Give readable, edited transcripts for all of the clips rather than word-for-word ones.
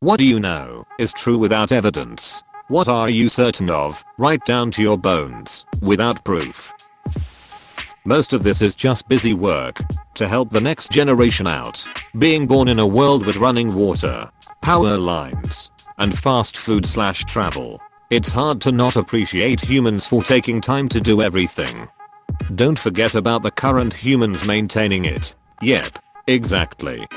What do you know is true without evidence? What are you certain of, right down to your bones, without proof? Most of this is just busy work to help the next generation out. Being born in a world with running water, power lines, and fast food/travel, it's hard to not appreciate humans for taking time to do everything. Don't forget about the current humans maintaining it. Yep, exactly.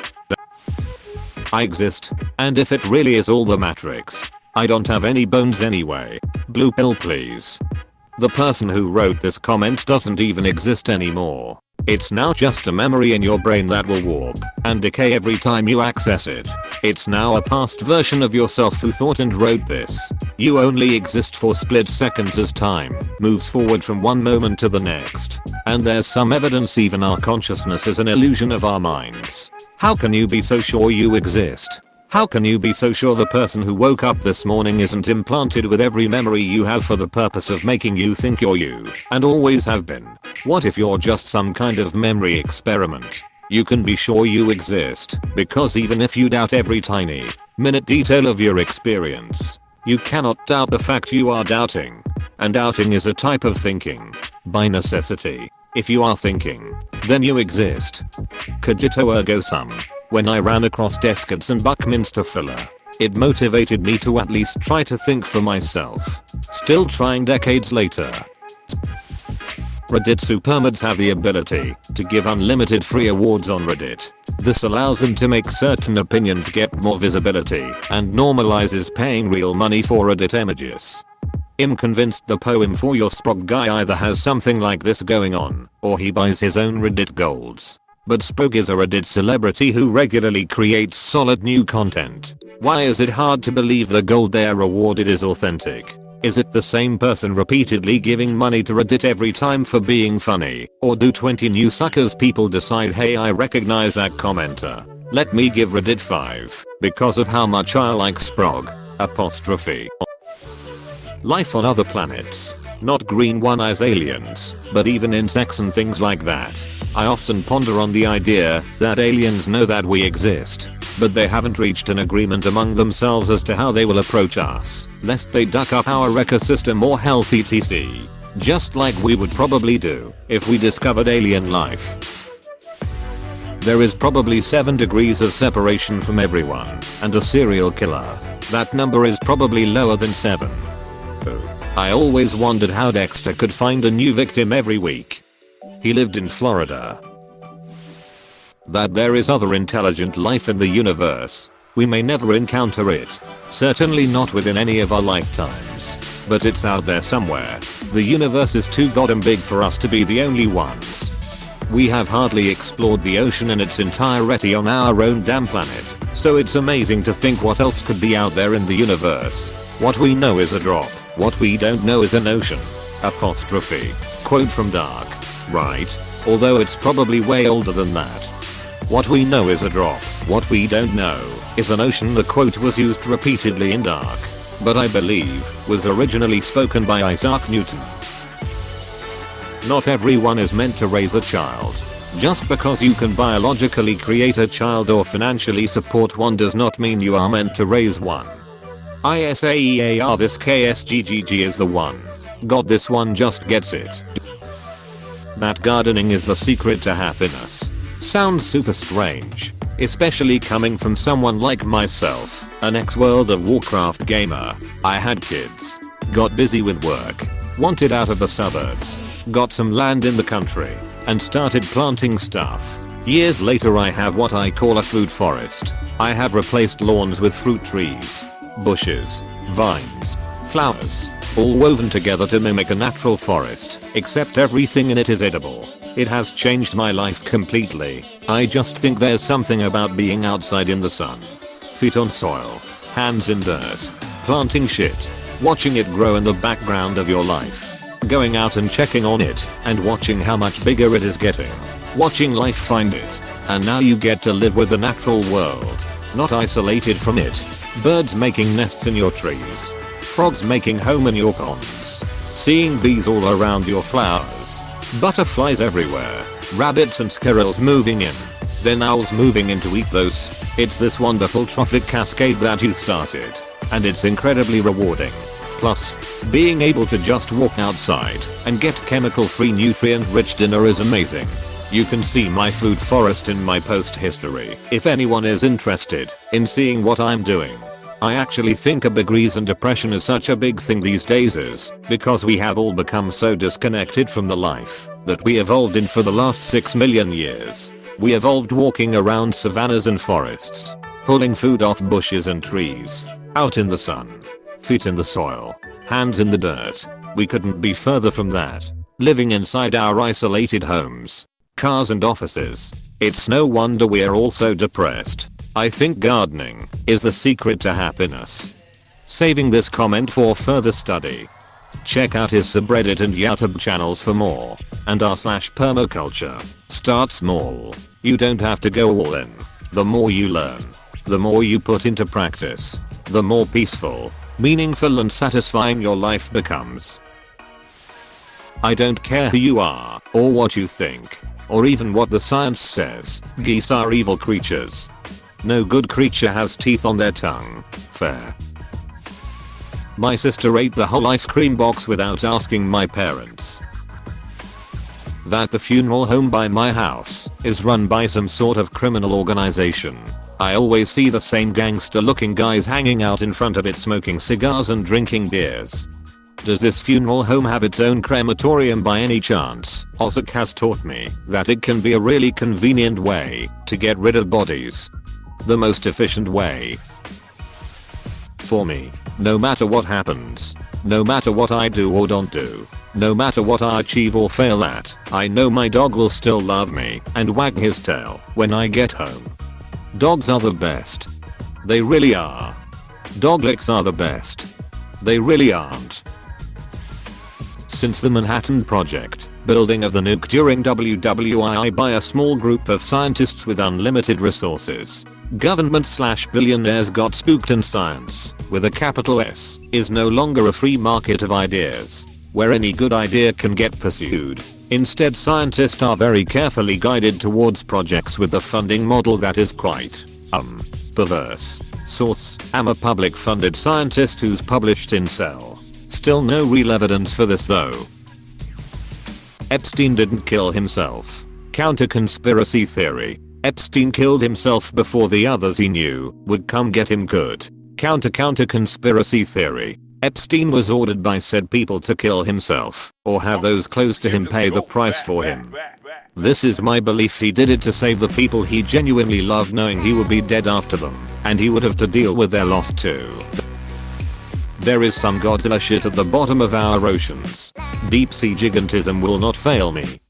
I exist, and if it really is all the Matrix, I don't have any bones anyway. Blue pill please. The person who wrote this comment doesn't even exist anymore. It's now just a memory in your brain that will warp and decay every time you access it. It's now a past version of yourself who thought and wrote this. You only exist for split seconds as time moves forward from one moment to the next. And there's some evidence even our consciousness is an illusion of our minds. How can you be so sure you exist? How can you be so sure the person who woke up this morning isn't implanted with every memory you have for the purpose of making you think you're you, and always have been? What if you're just some kind of memory experiment? You can be sure you exist, because even if you doubt every tiny, minute detail of your experience, you cannot doubt the fact you are doubting. And doubting is a type of thinking. By necessity. If you are thinking, then you exist. Cogito ergo sum. When I ran across Descartes and Buckminster Fuller, it motivated me to at least try to think for myself. Still trying decades later. Reddit supermods have the ability to give unlimited free awards on Reddit. This allows them to make certain opinions get more visibility and normalizes paying real money for Reddit images. I'm convinced the poem for your Sprog guy either has something like this going on, or he buys his own Reddit golds. But Sprog is a Reddit celebrity who regularly creates solid new content. Why is it hard to believe the gold they are awarded is authentic? Is it the same person repeatedly giving money to Reddit every time for being funny? Or do 20 new suckers people decide, hey, I recognize that commenter, let me give Reddit 5 because of how much I like Sprog? Apostrophe. Life on other planets. Not green one-eyes aliens, but even insects and things like that. I often ponder on the idea that aliens know that we exist, but they haven't reached an agreement among themselves as to how they will approach us, lest they duck up our ecosystem or health etc. Just like we would probably do if we discovered alien life. There is probably 7 degrees of separation from everyone, and a serial killer. That number is probably lower than 7. I always wondered how Dexter could find a new victim every week. He lived in Florida. That there is other intelligent life in the universe. We may never encounter it. Certainly not within any of our lifetimes. But it's out there somewhere. The universe is too goddamn big for us to be the only ones. We have hardly explored the ocean in its entirety on our own damn planet. So it's amazing to think what else could be out there in the universe. What we know is a drop. What we don't know is an ocean. Apostrophe. Quote from Dark. Right. Although it's probably way older than that. What we know is a drop. What we don't know is an ocean. The quote was used repeatedly in Dark, but I believe was originally spoken by Isaac Newton. Not everyone is meant to raise a child. Just because you can biologically create a child or financially support one does not mean you are meant to raise one. ISAEAR this KSGGG is the one. God, this one just gets it. That gardening is the secret to happiness. Sounds super strange. Especially coming from someone like myself, an ex-World of Warcraft gamer. I had kids. Got busy with work. Wanted out of the suburbs. Got some land in the country. And started planting stuff. Years later I have what I call a food forest. I have replaced lawns with fruit trees, bushes, vines, flowers, all woven together to mimic a natural forest, except everything in it is edible. It has changed my life completely. I just think there's something about being outside in the sun. Feet on soil, hands in dirt, planting shit, watching it grow in the background of your life. Going out and checking on it, and watching how much bigger it is getting. Watching life find it. And now you get to live with the natural world, not isolated from it. Birds making nests in your trees. Frogs making home in your ponds. Seeing bees all around your flowers. Butterflies everywhere. Rabbits and squirrels moving in. then owls moving in to eat those. It's this wonderful trophic cascade that you started. And it's incredibly rewarding. Plus, being able to just walk outside and get chemical-free nutrient-rich dinner is amazing. You can see my food forest in my post history if anyone is interested in seeing what I'm doing. I actually think a big reason depression is such a big thing these days is because we have all become so disconnected from the life that we evolved in for the last 6 million years. We evolved walking around savannas and forests, pulling food off bushes and trees, out in the sun, feet in the soil, hands in the dirt. We couldn't be further from that, living inside our isolated homes, cars and offices. It's no wonder we're all so depressed. I think gardening is the secret to happiness. Saving this comment for further study. Check out his subreddit and YouTube channels for more. And r/permaculture. Start small. You don't have to go all in. The more you learn, the more you put into practice, the more peaceful, meaningful and satisfying your life becomes. I don't care who you are, or what you think, or even what the science says. Geese are evil creatures. No good creature has teeth on their tongue. Fair. My sister ate the whole ice cream box without asking my parents. That the funeral home by my house is run by some sort of criminal organization. I always see the same gangster looking guys hanging out in front of it smoking cigars and drinking beers. Does this funeral home have its own crematorium by any chance? Ozak has taught me that it can be a really convenient way to get rid of bodies. The most efficient way. For me, no matter what happens, no matter what I do or don't do, no matter what I achieve or fail at, I know my dog will still love me and wag his tail when I get home. Dogs are the best. They really are. Doglets are the best. They really aren't. Since the Manhattan Project, building of the nuke during WWII by a small group of scientists with unlimited resources, government/billionaires got spooked and science, with a capital S, is no longer a free market of ideas, where any good idea can get pursued. Instead, scientists are very carefully guided towards projects with a funding model that is quite, perverse. Source: I'm a public funded scientist who's published in Cell. Still no real evidence for this though. Epstein didn't kill himself. Counter conspiracy theory. Epstein killed himself before the others he knew would come get him good. Counter conspiracy theory. Epstein was ordered by said people to kill himself, or have those close to him pay the price for him. This is my belief. He did it to save the people he genuinely loved, knowing he would be dead after them, and he would have to deal with their loss too. There is some Godzilla shit at the bottom of our oceans. Deep sea gigantism will not fail me.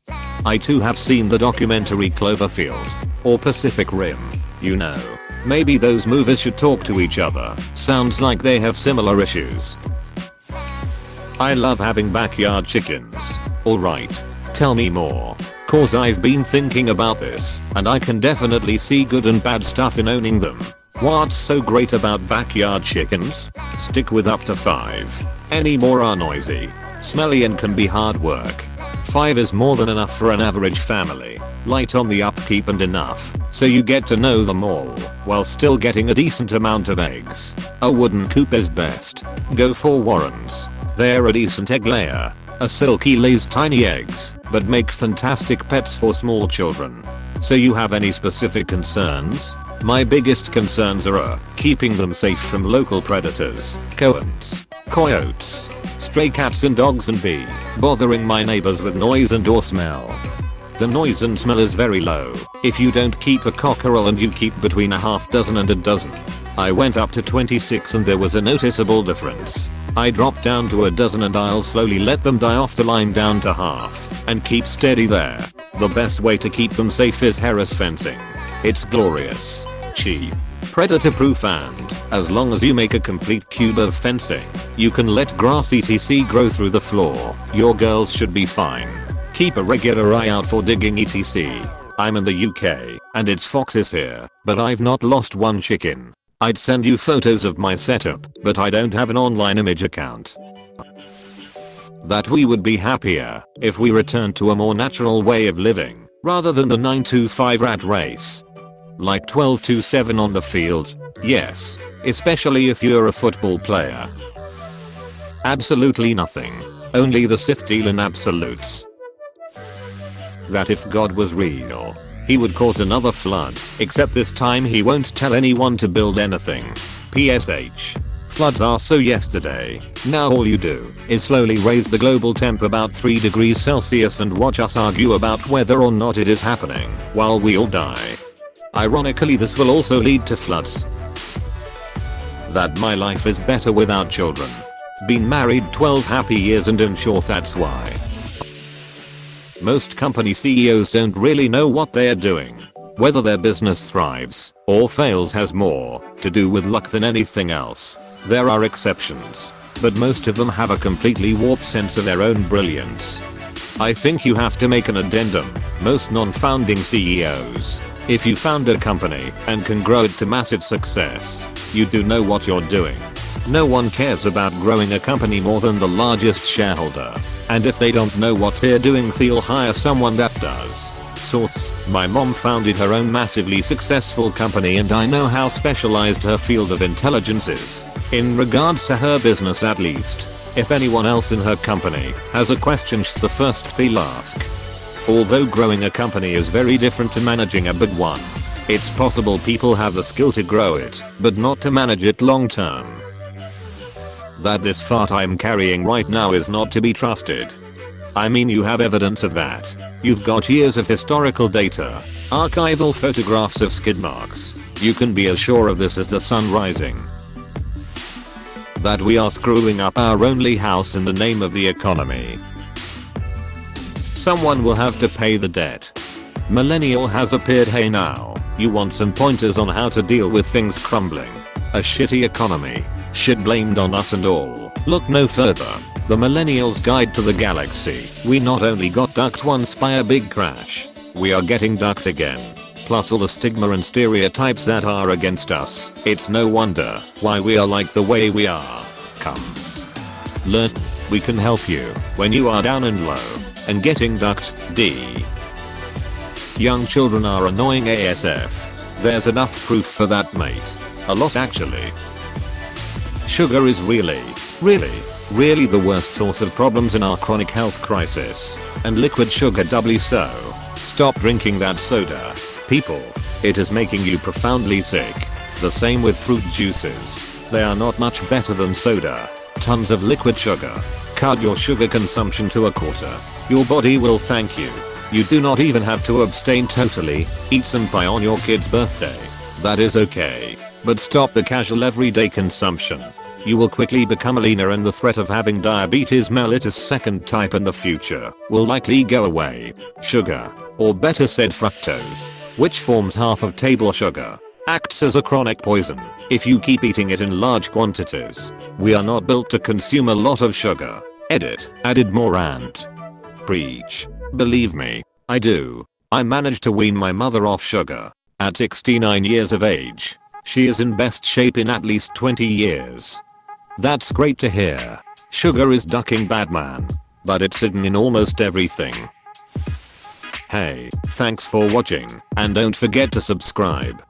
I too have seen the documentary Cloverfield, or Pacific Rim, you know. Maybe those movies should talk to each other. Sounds like they have similar issues. I love having backyard chickens. Alright, tell me more. Cause I've been thinking about this, and I can definitely see good and bad stuff in owning them. What's so great about backyard chickens? Stick with up to 5. Any more are noisy, smelly and can be hard work. 5 is more than enough for an average family, light on the upkeep and enough so you get to know them all while still getting a decent amount of eggs. A wooden coop is best. Go for warrens. They're a decent egg layer. A silky lays tiny eggs, but make fantastic pets for small children. So you have any specific concerns? My biggest concerns are keeping them safe from local predators, coons, coyotes, stray cats and dogs, and b, bothering my neighbors with noise and or smell. The noise and smell is very low if you don't keep a cockerel and you keep between a half dozen and a dozen. I went up to 26 and there was a noticeable difference. I dropped down to a dozen and I'll slowly let them die off till I'm down to half and keep steady there. The best way to keep them safe is Harris fencing. It's glorious, cheap, predator proof, and as long as you make a complete cube of fencing, you can let grass etc grow through the floor. Your girls should be fine. Keep a regular eye out for digging etc. I'm in the UK and it's foxes here, but I've not lost one chicken. I'd send you photos of my setup, but I don't have an online image account. That we would be happier if we returned to a more natural way of living. rather than the 9-to-5 rat race. Like 12-to-7 on the field, yes, especially if you're a football player. Absolutely nothing. Only the Sith deal in absolutes. That if God was real, he would cause another flood, except this time he won't tell anyone to build anything. PSH. Floods are so yesterday. Now all you do is slowly raise the global temp about 3 degrees Celsius and watch us argue about whether or not it is happening, while we all die. Ironically, this will also lead to floods. That my life is better without children. Been married 12 happy years and I'm sure that's why. Most company CEOs don't really know what they're doing. Whether their business thrives or fails has more to do with luck than anything else. There are exceptions, but most of them have a completely warped sense of their own brilliance. I think you have to make an addendum. Most non-founding CEOs, if you found a company and can grow it to massive success, you do know what you're doing. No one cares about growing a company more than the largest shareholder. And if they don't know what they're doing, they'll hire someone that does. Source: my mom founded her own massively successful company and I know how specialized her field of intelligence is. In regards to her business at least. If anyone else in her company has a question, she's the first they'll ask. Although growing a company is very different to managing a big one. It's possible people have the skill to grow it, but not to manage it long term. That this fart I'm carrying right now is not to be trusted. I mean, you have evidence of that. You've got years of historical data, archival photographs of skid marks. You can be as sure of this as the sun rising. That we are screwing up our only house in the name of the economy. Someone will have to pay the debt. Millennial has appeared. Hey now, you want some pointers on how to deal with things crumbling? A shitty economy. Shit blamed on us and all. Look no further. The Millennials Guide to the Galaxy. We not only got ducked once by a big crash, we are getting ducked again. Plus all the stigma and stereotypes that are against us. It's no wonder why we are like the way we are. Come. Learn. We can help you when you are down and low and getting ducked. D. Young children are annoying ASF. There's enough proof for that, mate. A lot actually. Sugar is really the worst source of problems in our chronic health crisis. And liquid sugar doubly so. Stop drinking that soda. People. It is making you profoundly sick. The same with fruit juices. They are not much better than soda. Tons of liquid sugar. Cut your sugar consumption to a quarter. Your body will thank you. You do not even have to abstain totally. Eat some pie on your kid's birthday. That is okay. But stop the casual everyday consumption. You will quickly become leaner and the threat of having diabetes mellitus second type in the future will likely go away. Sugar, or better said fructose, which forms half of table sugar, acts as a chronic poison if you keep eating it in large quantities. We are not built to consume a lot of sugar. Edit, added more and preach. Believe me, I do. I managed to wean my mother off sugar at 69 years of age. She is in best shape in at least 20 years. That's great to hear. Sugar is ducking bad man, but it's hidden in almost everything. Hey, thanks for watching, and don't forget to subscribe.